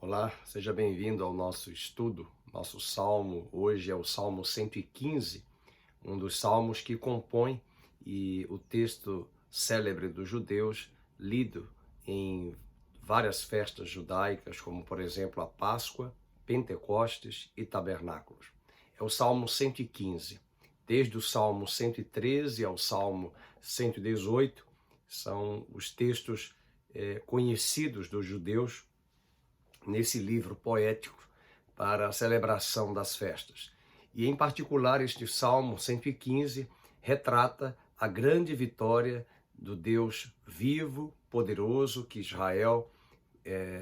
Olá, seja bem-vindo ao nosso estudo. Nosso salmo hoje é o Salmo 115, um dos salmos que compõe o texto célebre dos judeus, lido em várias festas judaicas, como por exemplo a Páscoa, Pentecostes e Tabernáculos. É o Salmo 115. Desde o Salmo 113 ao Salmo 118, são os textos conhecidos dos judeus nesse livro poético para a celebração das festas. E, em particular, este Salmo 115 retrata a grande vitória do Deus vivo, poderoso, que Israel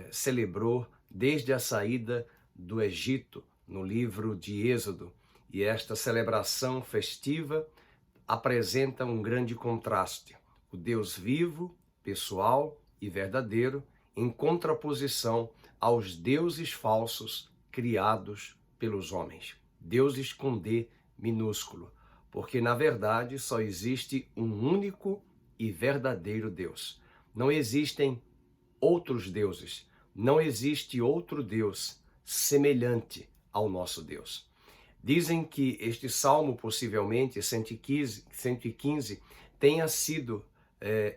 celebrou desde a saída do Egito, no livro de Êxodo. E esta celebração festiva apresenta um grande contraste. O Deus vivo, pessoal e verdadeiro, em contraposição aos deuses falsos criados pelos homens. Deuses com D minúsculo, porque na verdade só existe um único e verdadeiro Deus. Não existem outros deuses, não existe outro Deus semelhante ao nosso Deus. Dizem que este salmo, possivelmente 115, tenha sido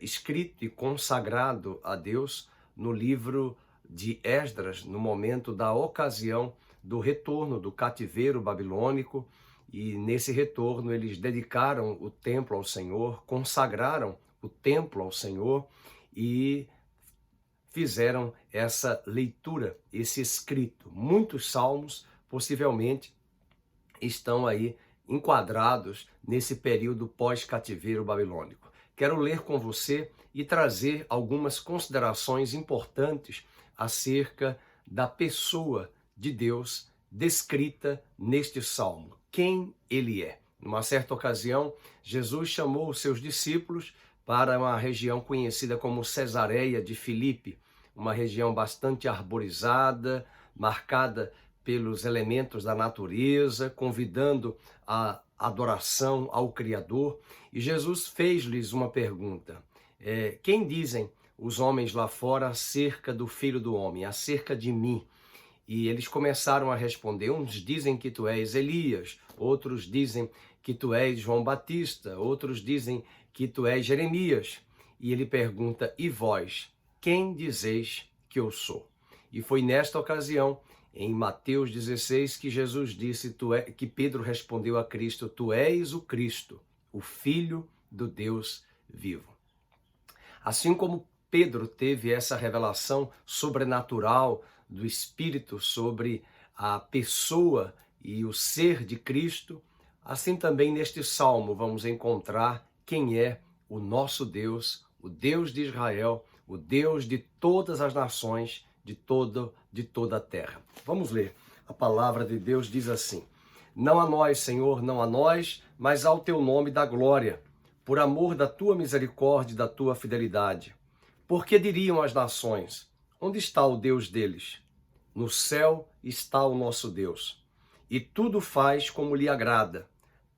escrito e consagrado a Deus no livro de Esdras, no momento da ocasião do retorno do cativeiro babilônico, e nesse retorno eles dedicaram o templo ao Senhor, consagraram o templo ao Senhor e fizeram essa leitura, esse escrito. Muitos salmos, possivelmente, estão aí enquadrados nesse período pós-cativeiro babilônico. Quero ler com você e trazer algumas considerações importantes acerca da pessoa de Deus descrita neste salmo. Quem ele é? Numa certa ocasião, Jesus chamou os seus discípulos para uma região conhecida como Cesareia de Filipe, uma região bastante arborizada, marcada pelos elementos da natureza, convidando a adoração ao Criador. E Jesus fez-lhes uma pergunta: quem dizem os homens lá fora acerca do Filho do Homem, acerca de mim? E eles começaram a responder. Uns dizem que tu és Elias, outros dizem que tu és João Batista, outros dizem que tu és Jeremias. E ele pergunta: e vós, quem dizeis que eu sou? E foi nesta ocasião, em Mateus 16, que Jesus disse, que Pedro respondeu a Cristo: tu és o Cristo, o Filho do Deus vivo. Assim como Pedro teve essa revelação sobrenatural do Espírito sobre a pessoa e o ser de Cristo, assim também neste salmo vamos encontrar quem é o nosso Deus, o Deus de Israel, o Deus de todas as nações, de toda a terra. Vamos ler. A palavra de Deus diz assim: não a nós, Senhor, não a nós, mas ao teu nome dá glória, por amor da tua misericórdia e da tua fidelidade. Porque diriam as nações: onde está o Deus deles? No céu está o nosso Deus, e tudo faz como lhe agrada.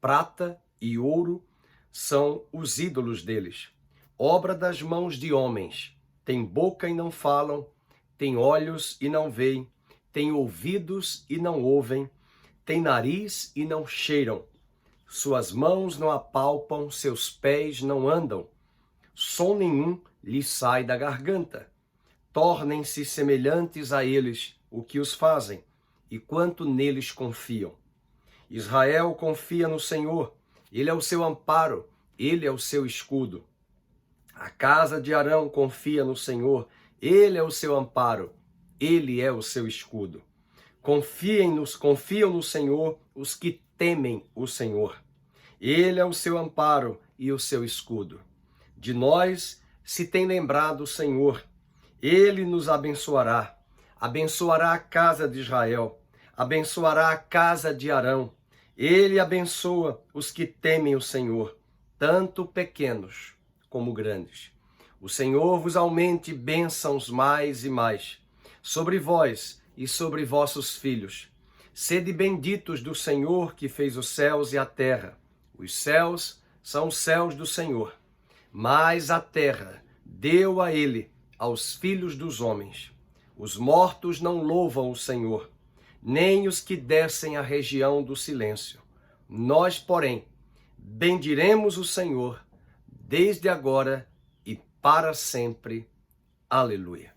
Prata e ouro são os ídolos deles, obra das mãos de homens. Tem boca e não falam, tem olhos e não veem, tem ouvidos e não ouvem, tem nariz e não cheiram. Suas mãos não apalpam, seus pés não andam. Som nenhum lhes sai da garganta. Tornem-se semelhantes a eles o que os fazem, e quanto neles confiam. Israel confia no Senhor, ele é o seu amparo, ele é o seu escudo. A casa de Arão confia no Senhor, ele é o seu amparo, ele é o seu escudo. Confiam no Senhor os que temem o Senhor. Ele é o seu amparo e o seu escudo. De nós se tem lembrado o Senhor. Ele nos abençoará. Abençoará a casa de Israel. Abençoará a casa de Arão. Ele abençoa os que temem o Senhor, tanto pequenos como grandes. O Senhor vos aumente bênçãos mais e mais, sobre vós e sobre vossos filhos. Sede benditos do Senhor que fez os céus e a terra. Os céus são os céus do Senhor, mas a terra deu a ele, aos filhos dos homens. Os mortos não louvam o Senhor, nem os que descem à região do silêncio. Nós, porém, bendiremos o Senhor desde agora e para sempre. Aleluia.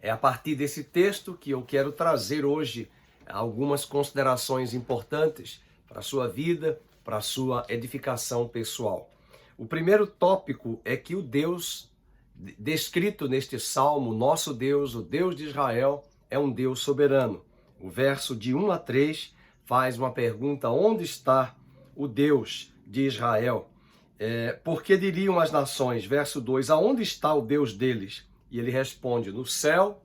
É a partir desse texto que eu quero trazer hoje algumas considerações importantes para a sua vida, para a sua edificação pessoal. O primeiro tópico é que o Deus descrito neste salmo, nosso Deus, o Deus de Israel, é um Deus soberano. O verso de 1 a 3 faz uma pergunta: onde está o Deus de Israel? Por que diriam as nações? Verso 2, aonde está o Deus deles? E ele responde: no céu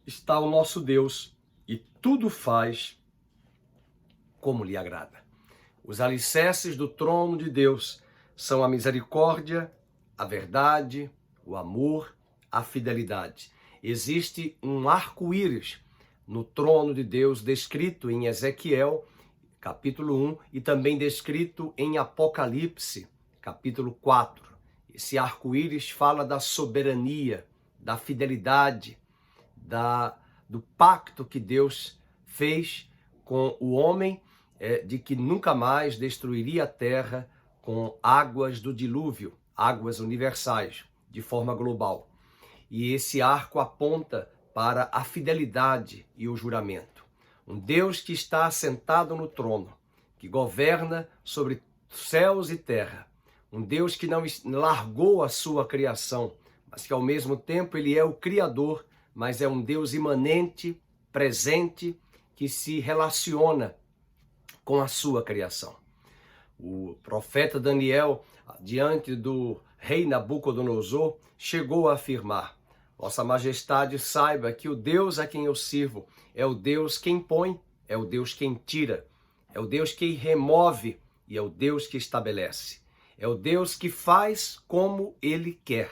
está o nosso Deus e tudo faz como lhe agrada. Os alicerces do trono de Deus são a misericórdia, a verdade, o amor, a fidelidade. Existe um arco-íris no trono de Deus, descrito em Ezequiel, capítulo 1, e também descrito em Apocalipse, capítulo 4. Esse arco-íris fala da soberania, da fidelidade, do pacto que Deus fez com o homem, de que nunca mais destruiria a terra com águas do dilúvio, águas universais, de forma global. E esse arco aponta para a fidelidade e o juramento. Um Deus que está assentado no trono, que governa sobre céus e terra. Um Deus que não largou a sua criação, mas que ao mesmo tempo ele é o Criador, mas é um Deus imanente, presente, que se relaciona com a sua criação. O profeta Daniel, diante do rei Nabucodonosor, chegou a afirmar: Vossa Majestade, saiba que o Deus a quem eu sirvo é o Deus quem põe, é o Deus quem tira, é o Deus que remove e é o Deus que estabelece. É o Deus que faz como Ele quer,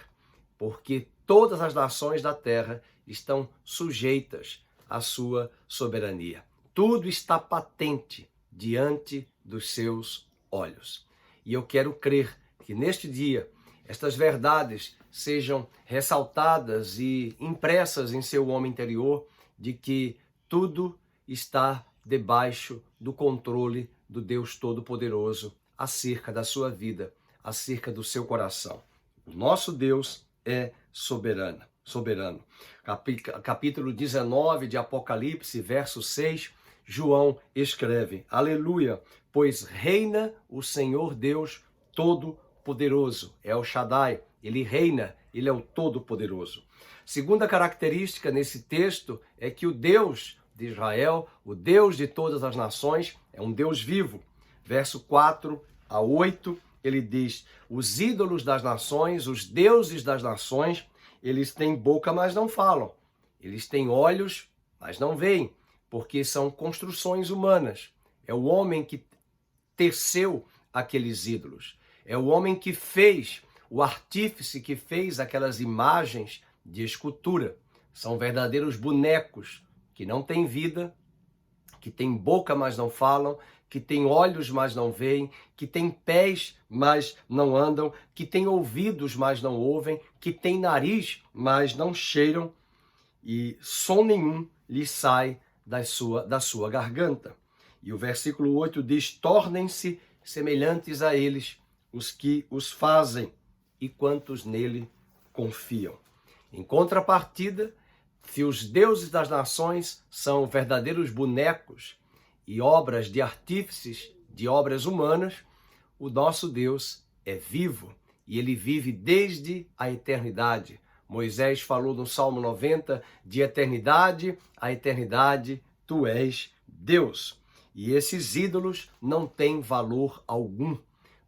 porque todas as nações da terra estão sujeitas à sua soberania. Tudo está patente diante dos seus olhos. E eu quero crer que neste dia estas verdades sejam ressaltadas e impressas em seu homem interior, de que tudo está debaixo do controle do Deus Todo-Poderoso acerca da sua vida, acerca do seu coração. O nosso Deus é soberano. Capítulo 19 de Apocalipse, verso 6, João escreve: Aleluia, pois reina o Senhor Deus Todo-Poderoso. É o Shaddai, ele reina, ele é o Todo-Poderoso. Segunda característica nesse texto é que o Deus de Israel, o Deus de todas as nações, é um Deus vivo. Verso 4 a 8, ele diz: os ídolos das nações, os deuses das nações, eles têm boca, mas não falam. Eles têm olhos, mas não veem, porque são construções humanas. É o homem que teceu aqueles ídolos. É o homem que fez, o artífice que fez aquelas imagens de escultura. São verdadeiros bonecos que não têm vida, que têm boca, mas não falam, que têm olhos, mas não veem, que têm pés, mas não andam, que têm ouvidos, mas não ouvem, que têm nariz, mas não cheiram, e som nenhum lhe sai da sua garganta. E o versículo 8 diz: tornem-se semelhantes a eles os que os fazem e quantos nele confiam. Em contrapartida, se os deuses das nações são verdadeiros bonecos e obras de artífices, de obras humanas, o nosso Deus é vivo e ele vive desde a eternidade. Moisés falou no Salmo 90, de eternidade a eternidade, tu és Deus. E esses ídolos não têm valor algum.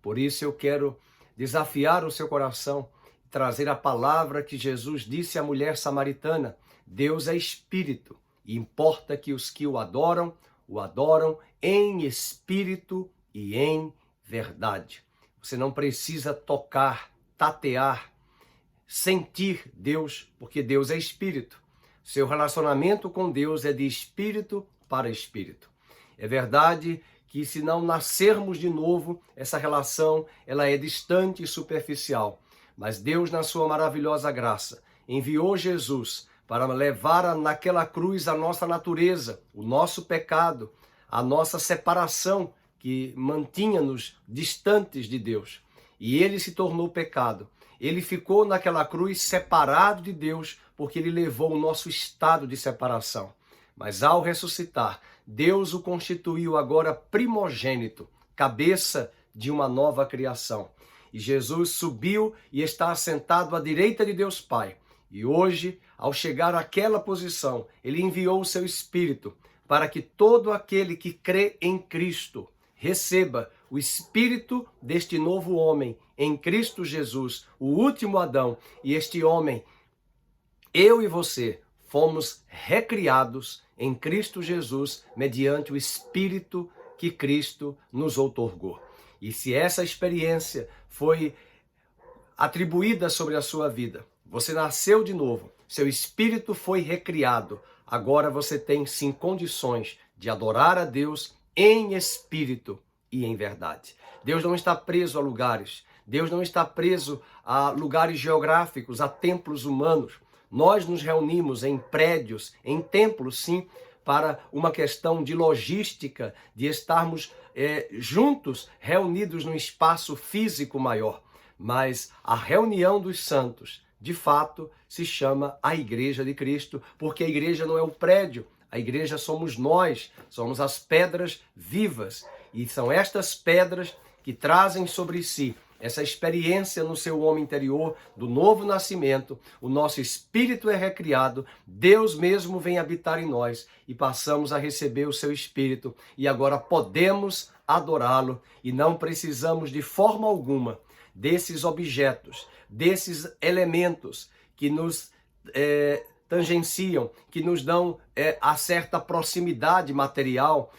Por isso eu quero desafiar o seu coração, trazer a palavra que Jesus disse à mulher samaritana: Deus é espírito, e importa que os que o adoram em espírito e em verdade. Você não precisa tocar, tatear, sentir Deus, porque Deus é espírito. Seu relacionamento com Deus é de espírito para espírito. É verdade que se não nascermos de novo, essa relação ela é distante e superficial. Mas Deus, na sua maravilhosa graça, enviou Jesus para levar naquela cruz a nossa natureza, o nosso pecado, a nossa separação que mantinha-nos distantes de Deus. E ele se tornou pecado. Ele ficou naquela cruz separado de Deus, porque ele levou o nosso estado de separação. Mas ao ressuscitar, Deus o constituiu agora primogênito, cabeça de uma nova criação. E Jesus subiu e está assentado à direita de Deus Pai. E hoje, ao chegar àquela posição, ele enviou o seu Espírito para que todo aquele que crê em Cristo receba o Espírito deste novo homem em Cristo Jesus, o último Adão. E este homem, eu e você, fomos recriados em Cristo Jesus mediante o Espírito que Cristo nos outorgou. E se essa experiência foi atribuída sobre a sua vida, você nasceu de novo, seu espírito foi recriado, agora você tem sim condições de adorar a Deus em espírito e em verdade. Deus não está preso a lugares, Deus não está preso a lugares geográficos, a templos humanos. Nós nos reunimos em prédios, em templos, sim, para uma questão de logística, de estarmos juntos, reunidos num espaço físico maior. Mas a reunião dos santos, de fato, se chama a Igreja de Cristo, porque a igreja não é o prédio, a igreja somos nós, somos as pedras vivas. E são estas pedras que trazem sobre si essa experiência no seu homem interior do novo nascimento. O nosso espírito é recriado, Deus mesmo vem habitar em nós e passamos a receber o seu espírito e agora podemos adorá-lo e não precisamos de forma alguma desses objetos, desses elementos que nos tangenciam, que nos dão a certa proximidade material.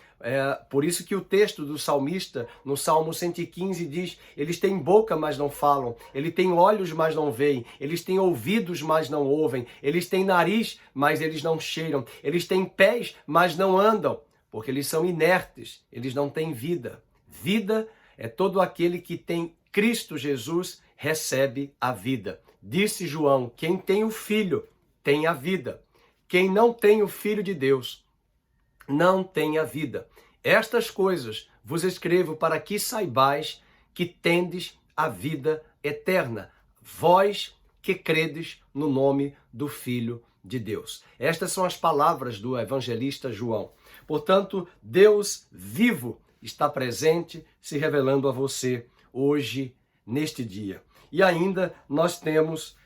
Por isso que o texto do salmista, no Salmo 115, diz: eles têm boca, mas não falam, eles têm olhos, mas não veem, eles têm ouvidos, mas não ouvem, eles têm nariz, mas eles não cheiram, eles têm pés, mas não andam, porque eles são inertes, eles não têm vida. Vida é todo aquele que tem Cristo Jesus, recebe a vida. Disse João: quem tem o Filho tem a vida. Quem não tem o Filho de Deus não tem a vida. Estas coisas vos escrevo para que saibais que tendes a vida eterna, vós que credes no nome do Filho de Deus. Estas são as palavras do evangelista João. Portanto, Deus vivo está presente, se revelando a você hoje, neste dia. E ainda nós temos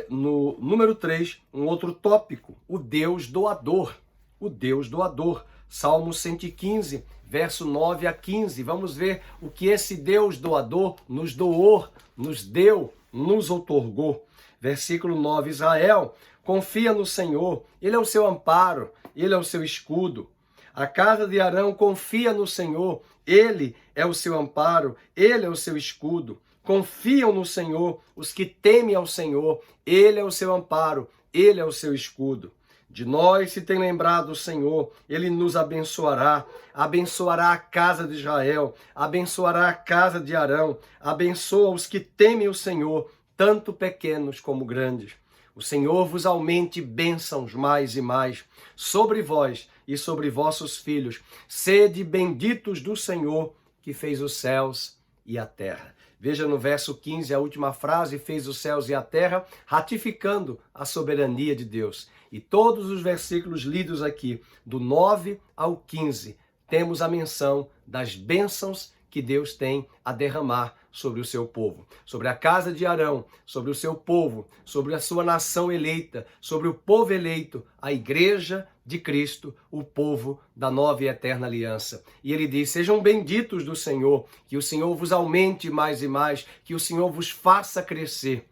no número 3, um outro tópico, o Deus doador. O Deus doador. Salmo 115, verso 9 a 15. Vamos ver o que esse Deus doador nos doou, nos deu, nos outorgou. Versículo 9, Israel, confia no Senhor, Ele é o seu amparo, Ele é o seu escudo. A casa de Arão confia no Senhor, Ele é o seu amparo, Ele é o seu escudo. Confiam no Senhor os que temem ao Senhor, Ele é o seu amparo, Ele é o seu escudo. De nós se tem lembrado o Senhor, Ele nos abençoará, abençoará a casa de Israel, abençoará a casa de Arão, abençoa os que temem o Senhor, tanto pequenos como grandes. O Senhor vos aumente bênçãos mais e mais sobre vós e sobre vossos filhos. Sede benditos do Senhor, que fez os céus e a terra. Veja no verso 15 a última frase: fez os céus e a terra, ratificando a soberania de Deus. E todos os versículos lidos aqui, do 9 ao 15, temos a menção das bênçãos que Deus tem a derramar sobre o seu povo, sobre a casa de Arão, sobre o seu povo, sobre a sua nação eleita, sobre o povo eleito, a igreja de Cristo, o povo da nova e eterna aliança. E ele diz: sejam benditos do Senhor, que o Senhor vos aumente mais e mais, que o Senhor vos faça crescer.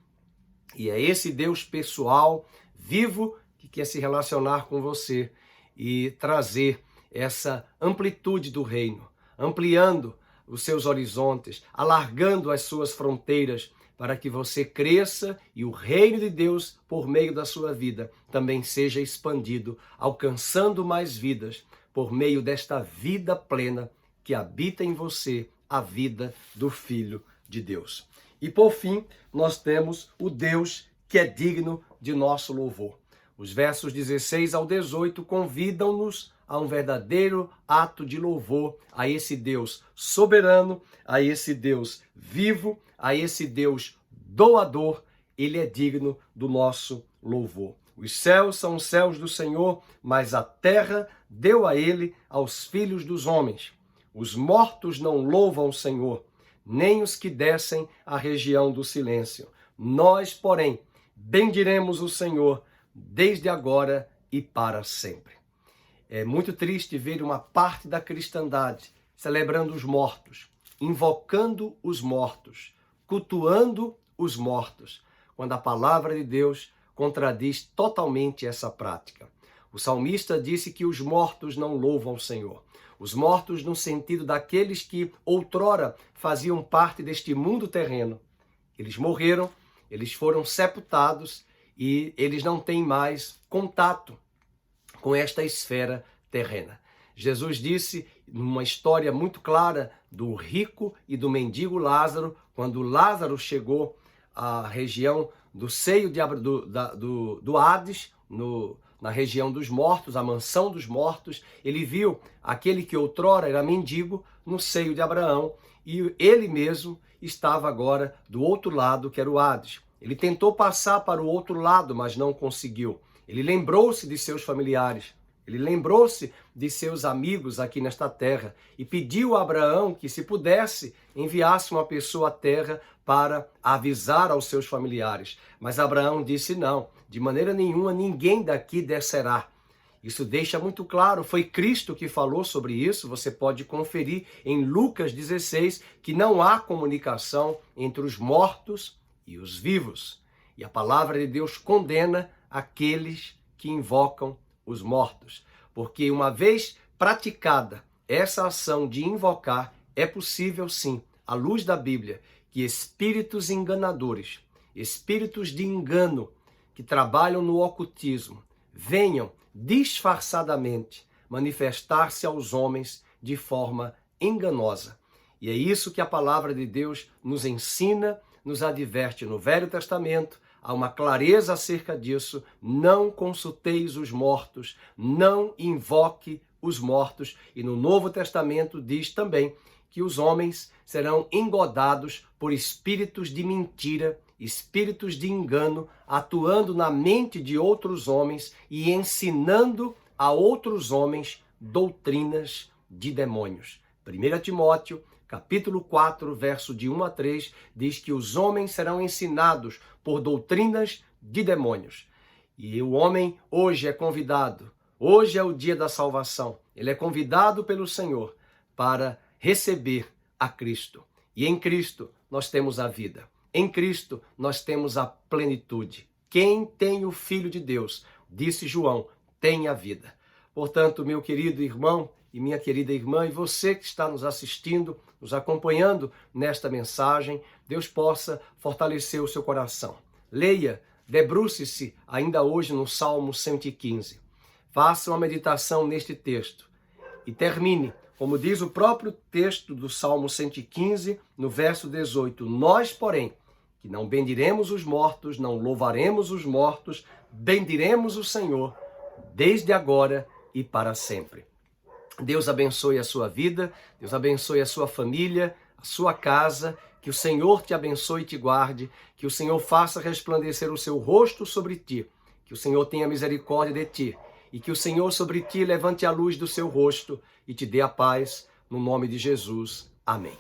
E é esse Deus pessoal, vivo, que quer se relacionar com você e trazer essa amplitude do reino, ampliando os seus horizontes, alargando as suas fronteiras, para que você cresça e o reino de Deus, por meio da sua vida, também seja expandido, alcançando mais vidas, por meio desta vida plena que habita em você, a vida do Filho de Deus. E por fim, nós temos o Deus que é digno de nosso louvor. Os versos 16 ao 18 convidam-nos a um verdadeiro ato de louvor a esse Deus soberano, a esse Deus vivo, a esse Deus doador. Ele é digno do nosso louvor. Os céus são os céus do Senhor, mas a terra deu a ele aos filhos dos homens. Os mortos não louvam o Senhor, nem os que descem à região do silêncio. Nós, porém, bendiremos o Senhor desde agora e para sempre. É muito triste ver uma parte da cristandade celebrando os mortos, invocando os mortos, cultuando os mortos, quando a palavra de Deus contradiz totalmente essa prática. O salmista disse que os mortos não louvam o Senhor. Os mortos no sentido daqueles que outrora faziam parte deste mundo terreno. Eles morreram, eles foram sepultados e eles não têm mais contato com esta esfera terrena. Jesus disse numa história muito clara do rico e do mendigo Lázaro, quando Lázaro chegou à região do seio do Hades, na região dos mortos, a mansão dos mortos, ele viu aquele que outrora era mendigo no seio de Abraão e ele mesmo estava agora do outro lado, que era o Hades. Ele tentou passar para o outro lado, mas não conseguiu. Ele lembrou-se de seus familiares, ele lembrou-se de seus amigos aqui nesta terra e pediu a Abraão que, se pudesse, enviasse uma pessoa à terra para avisar aos seus familiares. Mas Abraão disse não, de maneira nenhuma ninguém daqui descerá. Isso deixa muito claro, foi Cristo que falou sobre isso, você pode conferir em Lucas 16 que não há comunicação entre os mortos e os vivos. E a palavra de Deus condena aqueles que invocam os mortos, porque uma vez praticada essa ação de invocar, é possível sim, à luz da Bíblia, que espíritos enganadores, espíritos de engano, que trabalham no ocultismo, venham disfarçadamente manifestar-se aos homens de forma enganosa. E é isso que a palavra de Deus nos ensina, nos adverte no Velho Testamento. Há uma clareza acerca disso. Não consulteis os mortos, não invoque os mortos. E no Novo Testamento diz também que os homens serão engodados por espíritos de mentira, espíritos de engano, atuando na mente de outros homens e ensinando a outros homens doutrinas de demônios. 1 Timóteo, capítulo 4, verso de 1 a 3, diz que os homens serão ensinados por doutrinas de demônios. E o homem hoje é convidado, hoje é o dia da salvação, ele é convidado pelo Senhor para receber a Cristo. E em Cristo nós temos a vida. Em Cristo nós temos a plenitude. Quem tem o Filho de Deus, disse João, tem a vida. Portanto, meu querido irmão e minha querida irmã, e você que está nos assistindo, nos acompanhando nesta mensagem, Deus possa fortalecer o seu coração. Leia, debruce-se ainda hoje no Salmo 115. Faça uma meditação neste texto e termine, como diz o próprio texto do Salmo 115, no verso 18. Nós, porém, que não bendiremos os mortos, não louvaremos os mortos, bendiremos o Senhor, desde agora e para sempre. Deus abençoe a sua vida, Deus abençoe a sua família, a sua casa, que o Senhor te abençoe e te guarde, que o Senhor faça resplandecer o seu rosto sobre ti, que o Senhor tenha misericórdia de ti, e que o Senhor sobre ti levante a luz do seu rosto e te dê a paz, no nome de Jesus. Amém.